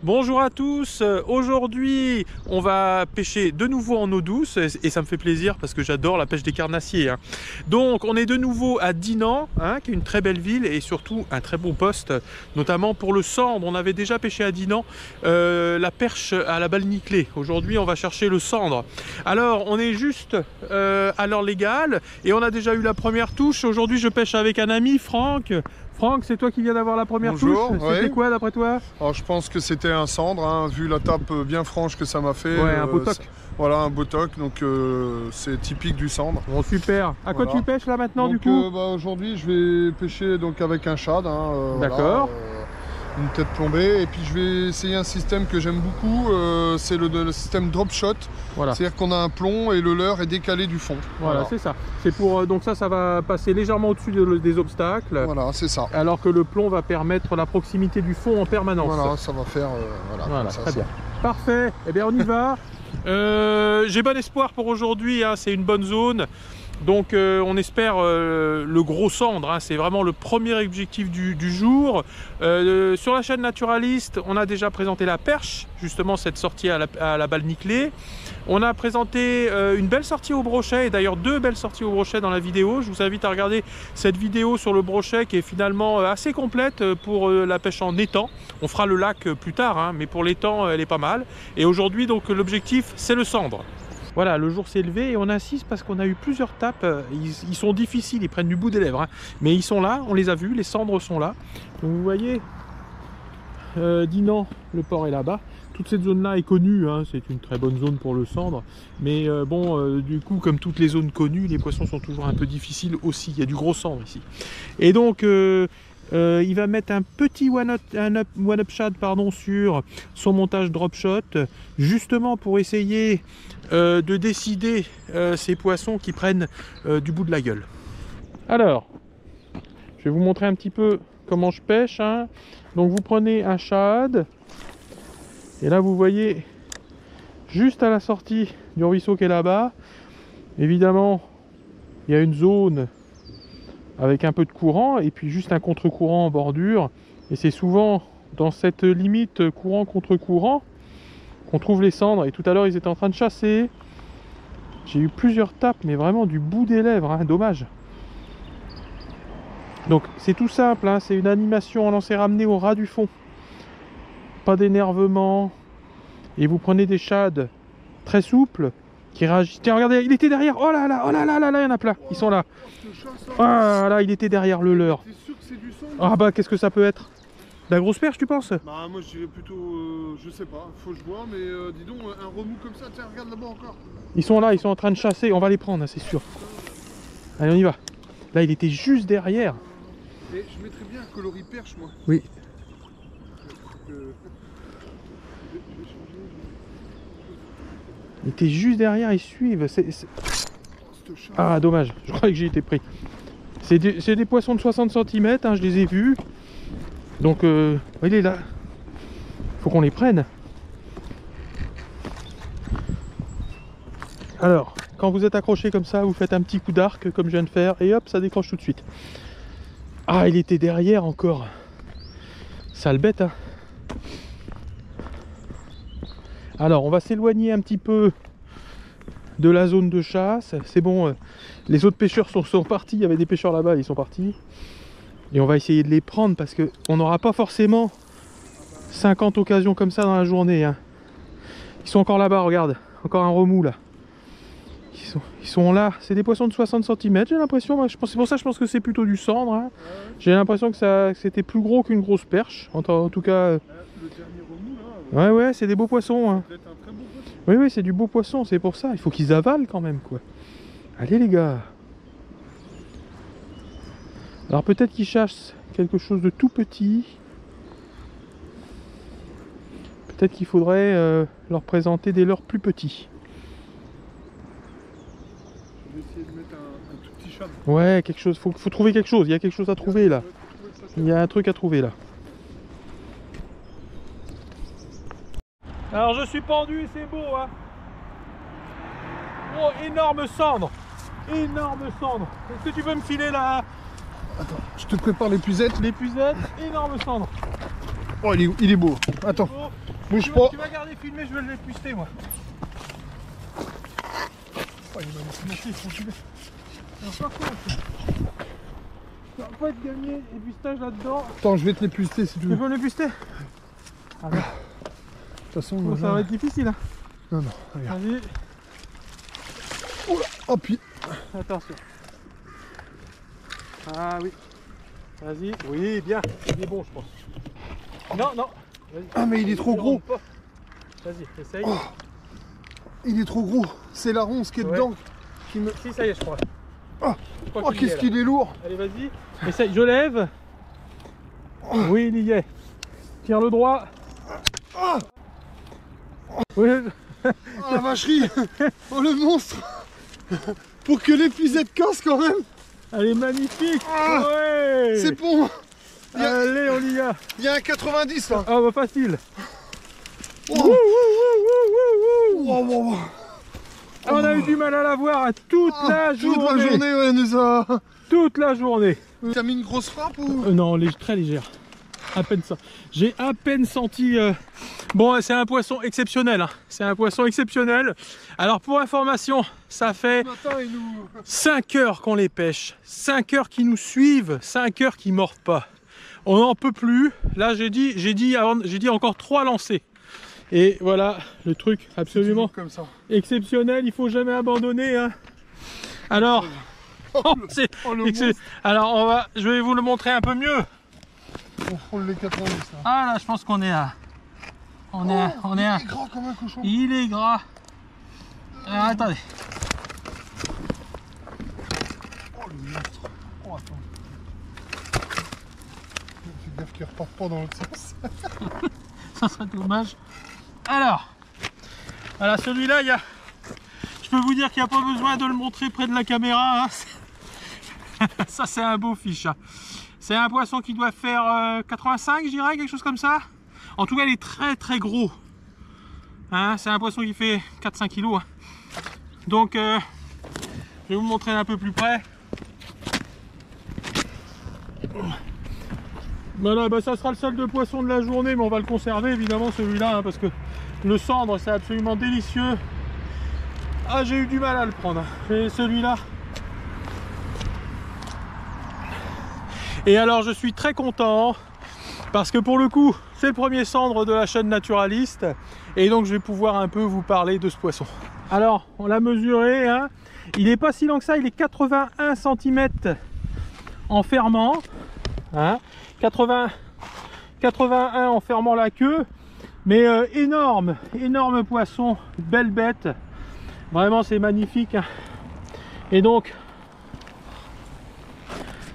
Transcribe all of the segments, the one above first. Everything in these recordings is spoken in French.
Bonjour à tous, aujourd'hui on va pêcher de nouveau en eau douce et ça me fait plaisir parce que j'adore la pêche des carnassiers. Donc on est de nouveau à Dinan, qui est une très belle ville et surtout un très bon poste, notamment pour le sandre. On avait déjà pêché à Dinan la perche à la balle nickelée. Aujourd'hui on va chercher le sandre. Alors on est juste à l'heure légale et on a déjà eu la première touche. Aujourd'hui je pêche avec un ami, Franck. Franck, c'est toi qui viens d'avoir la première touche. C'était quoi d'après toi? Alors, je pense que c'était un sandre, vu la tape bien franche que ça m'a fait. Ouais, un beau toc. Voilà, un beau toc, donc c'est typique du sandre. Bon, super. À quoi tu pêches là maintenant donc, du coup? Aujourd'hui, je vais pêcher donc, avec un shad. D'accord. Une tête plombée, et puis je vais essayer un système que j'aime beaucoup, c'est le système drop shot. Voilà. C'est-à-dire qu'on a un plomb et le leurre est décalé du fond. Voilà. C'est ça. C'est pour donc ça va passer légèrement au-dessus des obstacles. Voilà, c'est ça. Alors que le plomb va permettre la proximité du fond en permanence. Voilà, ça va faire voilà, ça, très bien. Parfait. Eh bien, on y va. J'ai bon espoir pour aujourd'hui. C'est une bonne zone. Donc on espère le gros sandre, c'est vraiment le premier objectif du jour. Sur la chaîne Naturaliste, on a déjà présenté la perche, justement cette sortie à la balle nickelée. On a présenté une belle sortie au brochet, et d'ailleurs deux belles sorties au brochet dans la vidéo. Je vous invite à regarder cette vidéo sur le brochet qui est finalement assez complète pour la pêche en étang. On fera le lac plus tard, mais pour l'étang elle est pas mal. Et aujourd'hui donc l'objectif c'est le sandre. Voilà, le jour s'est levé et on insiste parce qu'on a eu plusieurs tapes. Ils sont difficiles, ils prennent du bout des lèvres. Mais ils sont là, on les a vus, les cendres sont là. Donc vous voyez, Dinan, le port est là-bas. Toute cette zone-là est connue, c'est une très bonne zone pour le sandre. Mais du coup, comme toutes les zones connues, les poissons sont toujours un peu difficiles aussi. Il y a du gros sandre ici. Et donc... il va mettre un petit one-up shad sur son montage drop shot, justement pour essayer de décider ces poissons qui prennent du bout de la gueule. Alors, je vais vous montrer un petit peu comment je pêche. Donc vous prenez un shad, et là vous voyez, juste à la sortie du ruisseau qui est là-bas, évidemment, il y a une zone avec un peu de courant et puis juste un contre-courant en bordure, et c'est souvent dans cette limite courant contre courant qu'on trouve les cendres. Et tout à l'heure ils étaient en train de chasser, j'ai eu plusieurs tapes mais vraiment du bout des lèvres, dommage. Donc c'est tout simple, c'est une animation en lancer ramené au ras du fond, pas d'énervement, et vous prenez des shads très souples qui réagit. Tiens, regardez, il était derrière. Oh là là, il y en a plein. Ils sont là. Ah là, il était derrière le leurre. Ah bah, qu'est-ce que ça peut être? De la grosse perche, tu penses? Bah, moi, je dirais plutôt, je sais pas, faut que je vois, mais dis donc, un remous comme ça, tiens, regarde là-bas encore. Ils sont là, ils sont en train de chasser. On va les prendre, c'est sûr. Allez, on y va. Là, il était juste derrière. Et je mettrais bien un coloris perche, moi. Oui. Il était juste derrière, ils suivent. Ah, dommage, je croyais que j'ai été pris. C'est des poissons de 60 cm, je les ai vus. Donc, il est là. Faut qu'on les prenne. Alors, quand vous êtes accroché comme ça, vous faites un petit coup d'arc, comme je viens de faire, et hop, ça décroche tout de suite. Ah, il était derrière encore. Sale bête, Alors on va s'éloigner un petit peu de la zone de chasse. C'est bon, les autres pêcheurs sont partis. Il y avait des pêcheurs là-bas, ils sont partis. Et on va essayer de les prendre parce qu'on n'aura pas forcément 50 occasions comme ça dans la journée. Ils sont encore là-bas, regarde. Encore un remous là. Ils sont là. C'est des poissons de 60 cm, j'ai l'impression. C'est pour ça que je pense que c'est plutôt du cendre. J'ai l'impression que c'était plus gros qu'une grosse perche. En tout cas... Le dernier remous là. Ouais, c'est des beaux poissons. C'est peut-être un très beau poisson. Oui, c'est du beau poisson, c'est pour ça. Il faut qu'ils avalent quand même, quoi. Allez, les gars. Alors, peut-être qu'ils chassent quelque chose de tout petit. Peut-être qu'il faudrait leur présenter des leurres plus petits. Je vais essayer de mettre un tout petit shad. Ouais, quelque chose. Faut trouver quelque chose. Il y a quelque chose à trouver, là. Il y a un truc à trouver, là. Alors je suis pendu et c'est beau, Oh, énorme cendre. Énorme cendre. Est-ce que tu peux me filer là? Attends, je te prépare l'épuisette. L'épuisette, énorme cendre. Oh, il est beau. Attends. Bouge pas. Tu vas garder filmé, je vais le puster moi. Oh, il va me monter, il faut que tu pas quoi. Ça va pas être gagné, et pistage là-dedans. Attends, je vais te les puster si tu veux. Tu peux me les puster? Ah, de toute façon, bon, ça va être difficile. Hein. Non, non, regarde. Vas-y. Oula, oh puis. Attention. Ah oui. Vas-y. Oui, bien. Il est bon, je pense. Non, non. Ah, mais il est trop gros. Vas-y, essaye. Oh, il est trop gros. C'est la ronce qui est dedans qui me. Si, ça y est, je crois. Oh, qu'est-ce qu'il est lourd. Allez, vas-y. Essaye. Je lève. Oui, il y est. Tire le droit. Oui. Oh, la vacherie. Oh, le monstre. Pour que l'épuisette casse quand même. Elle est magnifique. Ouais. C'est bon. Allez, on y va. Il y a un 90 là. Ah bah facile. Oh. Oh. On a eu du mal à la voir toute la journée. Toute la journée, ouais, nous a... Toute la journée. T'as mis une grosse frappe ou... Non, très légère. À peine ça. J'ai à peine senti... Bon, c'est un poisson exceptionnel. Hein. C'est un poisson exceptionnel. Alors, pour information, ça fait 5 heures qu'on les pêche. 5 heures qu'ils nous suivent. 5 heures qu'ils ne mordent pas. On n'en peut plus. Là, j'ai dit encore 3 lancers. Et voilà, le truc absolument comme ça. Exceptionnel. Il faut jamais abandonner. Hein. Alors... Alors je vais vous le montrer un peu mieux. On frôle les 90 là. Ah là, je pense qu'on est à... Il est gras comme un cochon. Il est gras. Alors, attendez. Oh le monstre. Oh attends. Fais gaffe qu'il reparte pas dans l'autre sens. Ça serait dommage. Alors, voilà, celui-là, je peux vous dire qu'il n'y a pas besoin de le montrer près de la caméra. Hein. Ça, c'est un beau fiche. Hein. C'est un poisson qui doit faire 85, je dirais, quelque chose comme ça. En tout cas, il est très très gros. Hein, c'est un poisson qui fait 4-5 kg. Hein. Donc, je vais vous montrer un peu plus près. Voilà, bah, ça sera le seul de poisson de la journée, mais on va le conserver évidemment celui-là, hein, parce que le cendre, c'est absolument délicieux. Ah, j'ai eu du mal à le prendre. Et celui-là. Et alors, je suis très content parce que pour le coup, c'est le premier cendre de la chaîne Naturaliste. Et donc, je vais pouvoir un peu vous parler de ce poisson. Alors, on l'a mesuré. Hein, il n'est pas si long que ça. Il est 81 cm en fermant. Hein, 81 en fermant la queue. Mais énorme poisson. Belle bête. Vraiment, c'est magnifique. Hein. Et donc...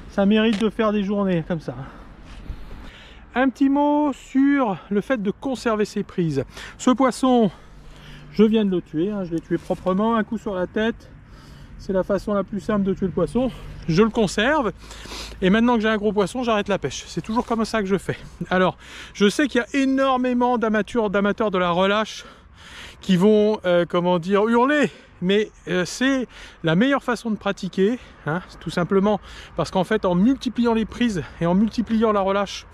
ça mérite de faire des journées comme ça. Un petit mot sur le fait de conserver ses prises. Ce poisson, je viens de le tuer, hein, je l'ai tué proprement, un coup sur la tête. C'est la façon la plus simple de tuer le poisson. Je le conserve et maintenant que j'ai un gros poisson, j'arrête la pêche. C'est toujours comme ça que je fais. Alors, je sais qu'il y a énormément d'amateurs de la relâche qui vont, comment dire, hurler. Mais c'est la meilleure façon de pratiquer, hein, tout simplement parce qu'en fait en multipliant les prises et en multipliant la relâche,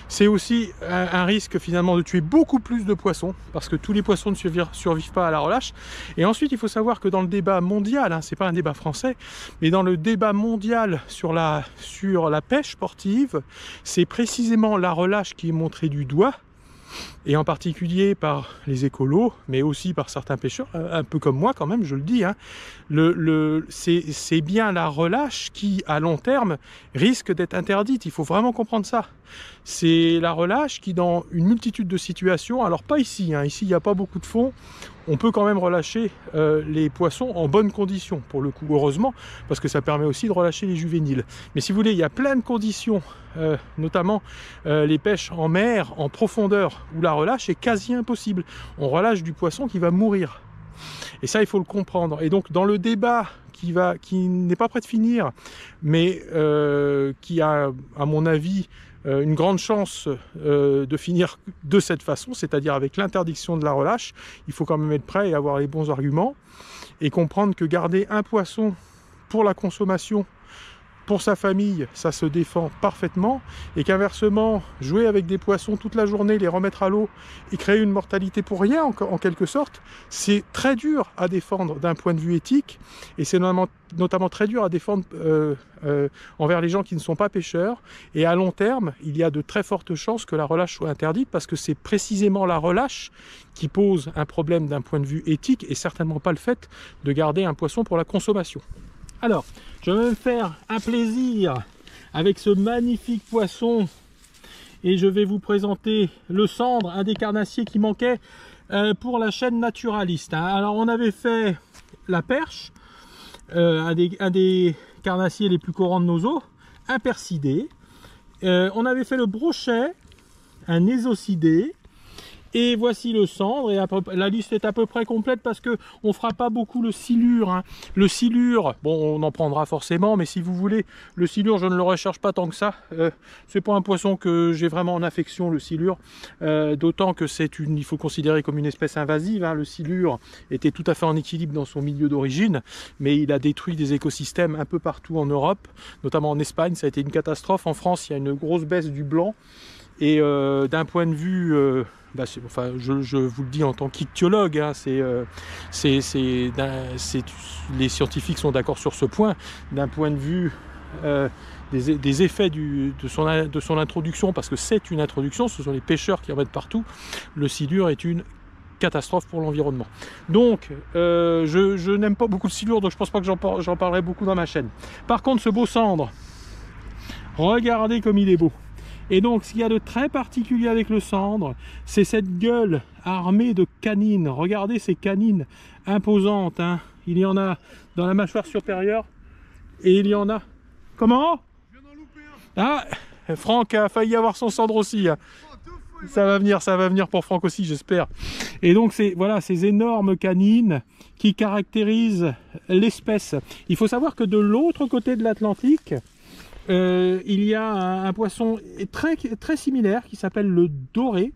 c'est aussi un risque finalement de tuer beaucoup plus de poissons parce que tous les poissons ne survivent pas à la relâche. Et ensuite il faut savoir que dans le débat mondial, hein, c'est pas un débat français, mais dans le débat mondial sur la pêche sportive, c'est précisément la relâche qui est montrée du doigt. Et en particulier par les écolos, mais aussi par certains pêcheurs, un peu comme moi quand même, je le dis, hein, c'est bien la relâche qui, à long terme, risque d'être interdite. Il faut vraiment comprendre ça. C'est la relâche qui, dans une multitude de situations, alors pas ici, hein, ici il n'y a pas beaucoup de fond, on peut quand même relâcher les poissons en bonnes conditions, pour le coup, heureusement, parce que ça permet aussi de relâcher les juvéniles. Mais si vous voulez, il y a plein de conditions, notamment les pêches en mer, en profondeur, où la relâche est quasi impossible. On relâche du poisson qui va mourir. Et ça, il faut le comprendre. Et donc, dans le débat qui n'est pas prêt de finir, mais qui a, à mon avis, une grande chance de finir de cette façon, c'est-à-dire avec l'interdiction de la relâche, il faut quand même être prêt et avoir les bons arguments, et comprendre que garder un poisson pour la consommation pour sa famille, ça se défend parfaitement, et qu'inversement, jouer avec des poissons toute la journée, les remettre à l'eau et créer une mortalité pour rien, en quelque sorte, c'est très dur à défendre d'un point de vue éthique, et c'est notamment très dur à défendre envers les gens qui ne sont pas pêcheurs. Et à long terme, il y a de très fortes chances que la relâche soit interdite, parce que c'est précisément la relâche qui pose un problème d'un point de vue éthique, et certainement pas le fait de garder un poisson pour la consommation. Alors, je vais me faire un plaisir avec ce magnifique poisson, et je vais vous présenter le cendre, un des carnassiers qui manquait pour la chaîne naturaliste. Alors, on avait fait la perche, un des carnassiers les plus courants de nos eaux, un percidé. On avait fait le brochet, un ésocidé. Et voici le cendre, et la liste est à peu près complète parce que on fera pas beaucoup le silure. Hein. Le silure, bon, on en prendra forcément, mais si vous voulez, le silure, je ne le recherche pas tant que ça. C'est pas un poisson que j'ai vraiment en affection, le silure. D'autant que il faut considérer comme une espèce invasive. Hein. Le silure était tout à fait en équilibre dans son milieu d'origine, mais il a détruit des écosystèmes un peu partout en Europe, notamment en Espagne. Ça a été une catastrophe. En France, il y a une grosse baisse du blanc. Et d'un point de vue, enfin, je vous le dis en tant qu'ichtyologue, hein, les scientifiques sont d'accord sur ce point. D'un point de vue des effets de son introduction, parce que c'est une introduction, ce sont les pêcheurs qui en mettent partout, le silure est une catastrophe pour l'environnement. Donc, je n'aime pas beaucoup le silure, donc je pense pas que j'en parlerai beaucoup dans ma chaîne. Par contre, ce beau cendre, regardez comme il est beau. Et donc, ce qu'il y a de très particulier avec le cendre, c'est cette gueule armée de canines. Regardez ces canines imposantes. Hein. Il y en a dans la mâchoire supérieure et il y en a... Comment? Je viens d'en louper un. Ah, Franck a failli avoir son cendre aussi. Hein. Ça va venir pour Franck aussi, j'espère. Et donc, voilà, ces énormes canines qui caractérisent l'espèce. Il faut savoir que de l'autre côté de l'Atlantique, il y a un poisson très similaire qui s'appelle le doré,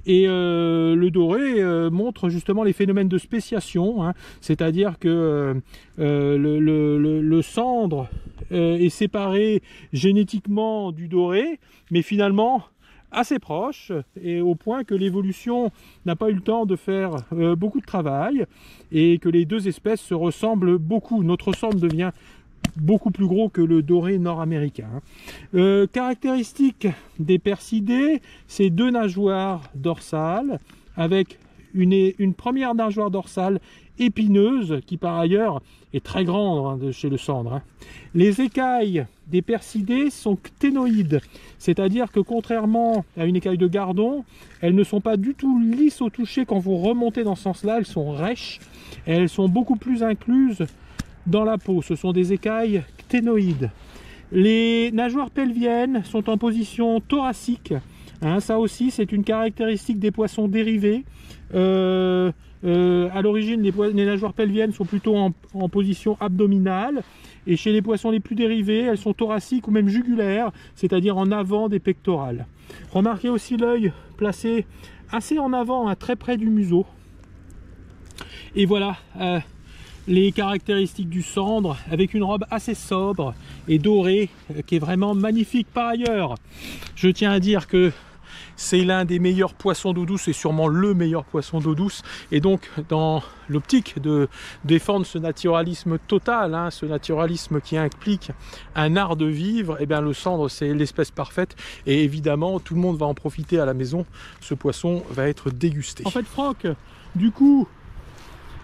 et le doré montre justement les phénomènes de spéciation, hein, c'est-à-dire que le cendre est séparé génétiquement du doré, mais finalement assez proche, et au point que l'évolution n'a pas eu le temps de faire beaucoup de travail, et que les deux espèces se ressemblent beaucoup. Notre cendre devient beaucoup plus gros que le doré nord-américain. Caractéristique des percidés, c'est deux nageoires dorsales avec une première nageoire dorsale épineuse qui par ailleurs est très grande, hein, chez le cendre. Hein. Les écailles des percidés sont cténoïdes, c'est-à-dire que contrairement à une écaille de gardon, elles ne sont pas du tout lisses au toucher. Quand vous remontez dans ce sens-là, elles sont rêches et elles sont beaucoup plus incluses dans la peau. Ce sont des écailles cténoïdes. Les nageoires pelviennes sont en position thoracique. Hein, ça aussi, c'est une caractéristique des poissons dérivés. À l'origine, les nageoires pelviennes sont plutôt en position abdominale. Et chez les poissons les plus dérivés, elles sont thoraciques ou même jugulaires, c'est-à-dire en avant des pectorales. Remarquez aussi l'œil placé assez en avant, hein, très près du museau. Et voilà les caractéristiques du cendre, avec une robe assez sobre et dorée, qui est vraiment magnifique. Par ailleurs, je tiens à dire que c'est l'un des meilleurs poissons d'eau douce, et sûrement le meilleur poisson d'eau douce. Et donc, dans l'optique de défendre ce naturalisme total, hein, ce naturalisme qui implique un art de vivre, eh bien, le cendre, c'est l'espèce parfaite. Et évidemment, tout le monde va en profiter à la maison. Ce poisson va être dégusté. En fait, Franck, du coup,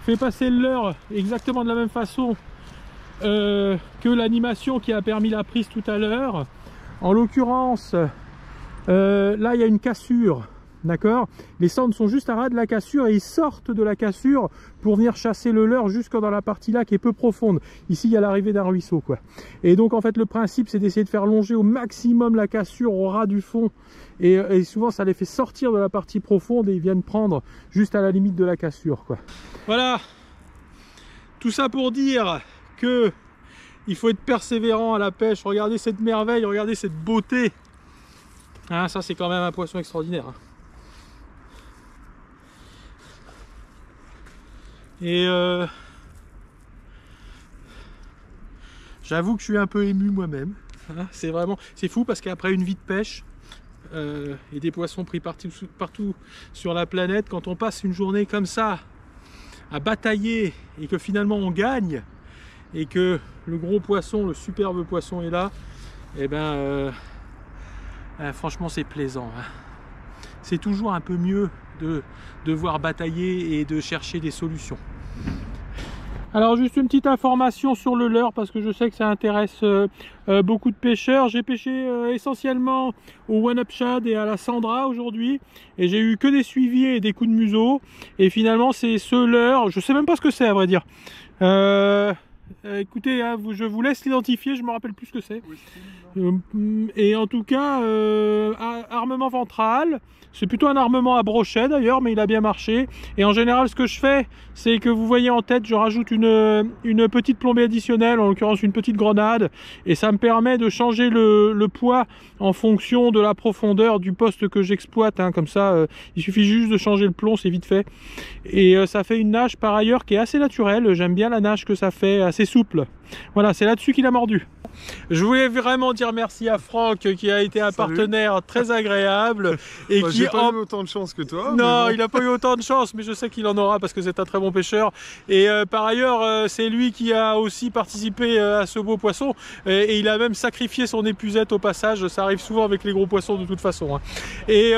fait passer l'heure exactement de la même façon que l'animation qui a permis la prise tout à l'heure. En l'occurrence, là il y a une cassure, d'accord? Les cendres sont juste à ras de la cassure et ils sortent de la cassure pour venir chasser le leurre jusque dans la partie là qui est peu profonde. Ici il y a l'arrivée d'un ruisseau, quoi. Et donc en fait le principe c'est d'essayer de faire longer au maximum la cassure au ras du fond, et souvent ça les fait sortir de la partie profonde et ils viennent prendre juste à la limite de la cassure, quoi. Voilà, tout ça pour dire que il faut être persévérant à la pêche. Regardez cette merveille, regardez cette beauté. Ah, ça c'est quand même un poisson extraordinaire. Et J'avoue que je suis un peu ému moi-même. Hein, c'est fou parce qu'après une vie de pêche et des poissons pris partout sur la planète, quand on passe une journée comme ça à batailler et que finalement on gagne et que le gros poisson, le superbe poisson est là, et ben franchement c'est plaisant. Hein. C'est toujours un peu mieux de devoir batailler et de chercher des solutions. Alors juste une petite information sur le leurre parce que je sais que ça intéresse beaucoup de pêcheurs. J'ai pêché essentiellement au One Up Shad et à la Sandra aujourd'hui et j'ai eu que des suivis et des coups de museau et finalement c'est ce leurre, je sais même pas ce que c'est à vrai dire. Écoutez, hein, je vous laisse l'identifier, je me rappelle plus ce que c'est. Et en tout cas, armement ventral, c'est plutôt un armement à brochet d'ailleurs, mais il a bien marché. Et en général, ce que je fais, c'est que vous voyez en tête, je rajoute une petite plombée additionnelle, en l'occurrence une petite grenade, et ça me permet de changer le poids en fonction de la profondeur du poste que j'exploite. Hein. Comme ça, il suffit juste de changer le plomb, c'est vite fait. Et ça fait une nage par ailleurs qui est assez naturelle. J'aime bien la nage que ça fait, assez souple. Voilà, c'est là-dessus qu'il a mordu. Je voulais vraiment dire merci à Franck qui a été un partenaire très agréable et qui j'ai pas eu autant de chance que toi. Non, bon. il n'a pas eu autant de chance, mais je sais qu'il en aura parce que c'est un très bon pêcheur. Et par ailleurs, c'est lui qui a aussi participé à ce beau poisson et il a même sacrifié son épuisette au passage. Ça arrive souvent avec les gros poissons de toute façon. Hein. Et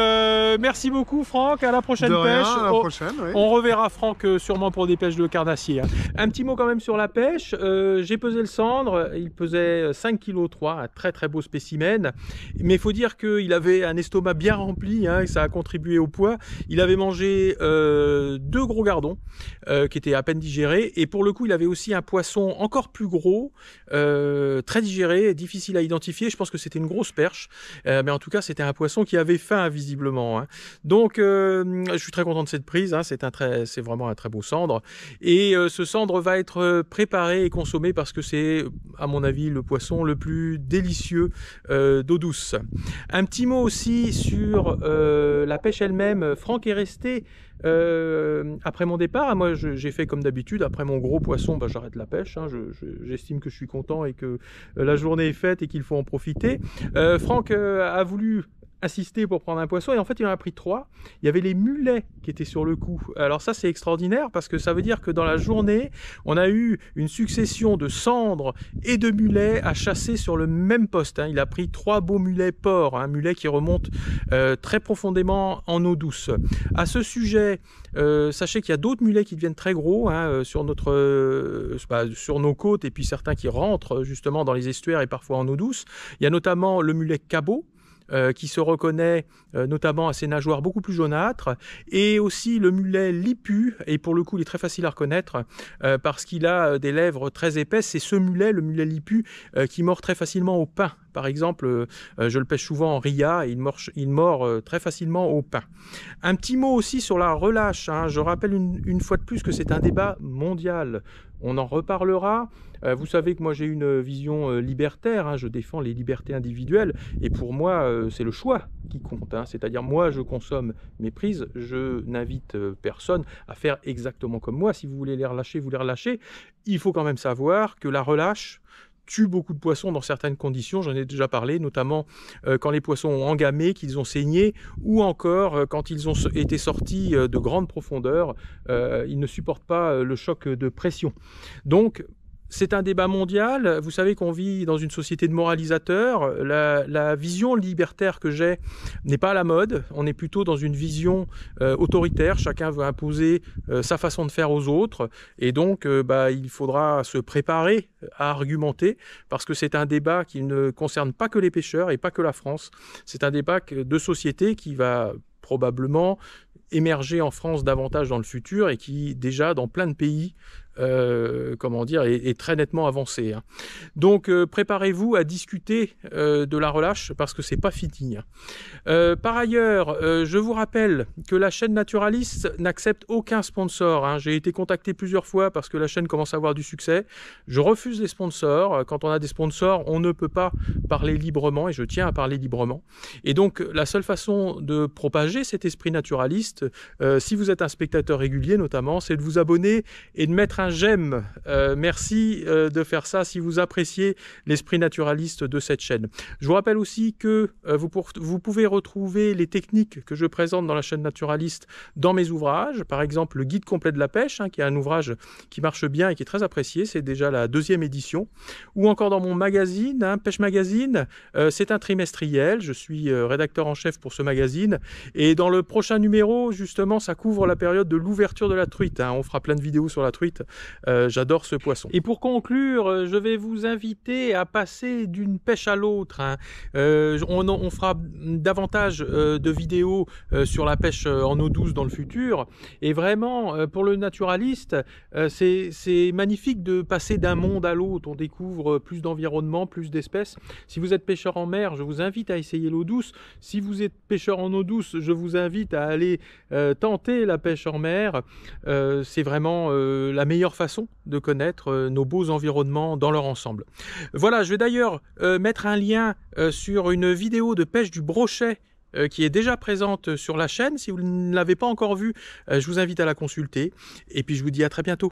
merci beaucoup Franck, à la prochaine pêche. À la prochaine, oui. On reverra Franck sûrement pour des pêches de carnassier. Hein. Un petit mot quand même sur la pêche. J'ai pesé le cendre, il pesait 5,3 kg, un très très beau spécimen. Mais il faut dire qu'il avait un estomac bien rempli, hein, et ça a contribué au poids. Il avait mangé 2 gros gardons qui étaient à peine digérés. Et pour le coup, il avait aussi un poisson encore plus gros, très digéré, difficile à identifier. Je pense que c'était une grosse perche. Mais en tout cas, c'était un poisson qui avait faim visiblement. Hein. Donc, je suis très content de cette prise. Hein. C'est vraiment un très beau cendre. Et ce cendre va être préparé et consommé parce que c'est, à mon avis, le poisson le plus délicieux d'eau douce. Un petit mot aussi sur la pêche elle-même. Franck est resté après mon départ. Moi, j'ai fait comme d'habitude. Après mon gros poisson, j'arrête la pêche. Hein. J'estime que je suis content et que la journée est faite et qu'il faut en profiter. Franck a voulu assister pour prendre un poisson et en fait il en a pris 3. Il y avait les mulets qui étaient sur le coup. Alors ça c'est extraordinaire parce que ça veut dire que dans la journée on a eu une succession de cendres et de mulets à chasser sur le même poste. Hein. Il a pris 3 beaux mulets porcs, un mulet qui remonte très profondément en eau douce. À ce sujet, sachez qu'il y a d'autres mulets qui deviennent très gros hein, sur nos côtes et puis certains qui rentrent justement dans les estuaires et parfois en eau douce. Il y a notamment le mulet cabot qui se reconnaît notamment à ses nageoires beaucoup plus jaunâtres, et aussi le mulet lipu, et pour le coup il est très facile à reconnaître parce qu'il a des lèvres très épaisses. C'est ce mulet, le mulet lipu, qui mord très facilement au pain. Par exemple, je le pêche souvent en ria et il mord très facilement au pain. Un petit mot aussi sur la relâche. Hein. Je rappelle une fois de plus que c'est un débat mondial. On en reparlera. Vous savez que moi j'ai une vision libertaire, hein. Je défends les libertés individuelles et pour moi c'est le choix qui compte. Hein. C'est-à-dire moi je consomme mes prises, je n'invite personne à faire exactement comme moi. Si vous voulez les relâcher, vous les relâchez. Il faut quand même savoir que la relâche tue beaucoup de poissons dans certaines conditions, j'en ai déjà parlé, notamment quand les poissons ont engamé, qu'ils ont saigné, ou encore quand ils ont été sortis de grandes profondeurs, ils ne supportent pas le choc de pression. Donc, c'est un débat mondial. Vous savez qu'on vit dans une société de moralisateurs. La vision libertaire que j'ai n'est pas à la mode. On est plutôt dans une vision autoritaire. Chacun veut imposer sa façon de faire aux autres. Et donc, il faudra se préparer à argumenter parce que c'est un débat qui ne concerne pas que les pêcheurs et pas que la France. C'est un débat de société qui va probablement émerger en France davantage dans le futur et qui, déjà, dans plein de pays, est très nettement avancé. Hein. Donc préparez-vous à discuter de la relâche parce que c'est pas fini. Hein. Par ailleurs, je vous rappelle que la chaîne Naturaliste n'accepte aucun sponsor. Hein. J'ai été contacté plusieurs fois parce que la chaîne commence à avoir du succès. Je refuse les sponsors. Quand on a des sponsors, on ne peut pas parler librement et je tiens à parler librement. Et donc la seule façon de propager cet esprit naturaliste, si vous êtes un spectateur régulier notamment, c'est de vous abonner et de mettre un j'aime. Merci de faire ça si vous appréciez l'esprit naturaliste de cette chaîne. Je vous rappelle aussi que vous pouvez retrouver les techniques que je présente dans la chaîne naturaliste dans mes ouvrages. Par exemple, le guide complet de la pêche, qui est un ouvrage qui marche bien et qui est très apprécié. C'est déjà la 2e édition. Ou encore dans mon magazine, Pêche Magazine. C'est un trimestriel. Je suis rédacteur en chef pour ce magazine. Et dans le prochain numéro, justement, ça couvre la période de l'ouverture de la truite. On fera plein de vidéos sur la truite. J'adore ce poisson. Et pour conclure, je vais vous inviter à passer d'une pêche à l'autre. On fera davantage de vidéos sur la pêche en eau douce dans le futur. Et vraiment, pour le naturaliste, c'est magnifique de passer d'un monde à l'autre. On découvre plus d'environnement, plus d'espèces. Si vous êtes pêcheur en mer, je vous invite à essayer l'eau douce. Si vous êtes pêcheur en eau douce, je vous invite à aller tenter la pêche en mer. C'est vraiment la meilleure façon de connaître nos beaux environnements dans leur ensemble. Voilà, je vais d'ailleurs mettre un lien sur une vidéo de pêche du brochet qui est déjà présente sur la chaîne. Si vous ne l'avez pas encore vue, je vous invite à la consulter. Et puis je vous dis à très bientôt.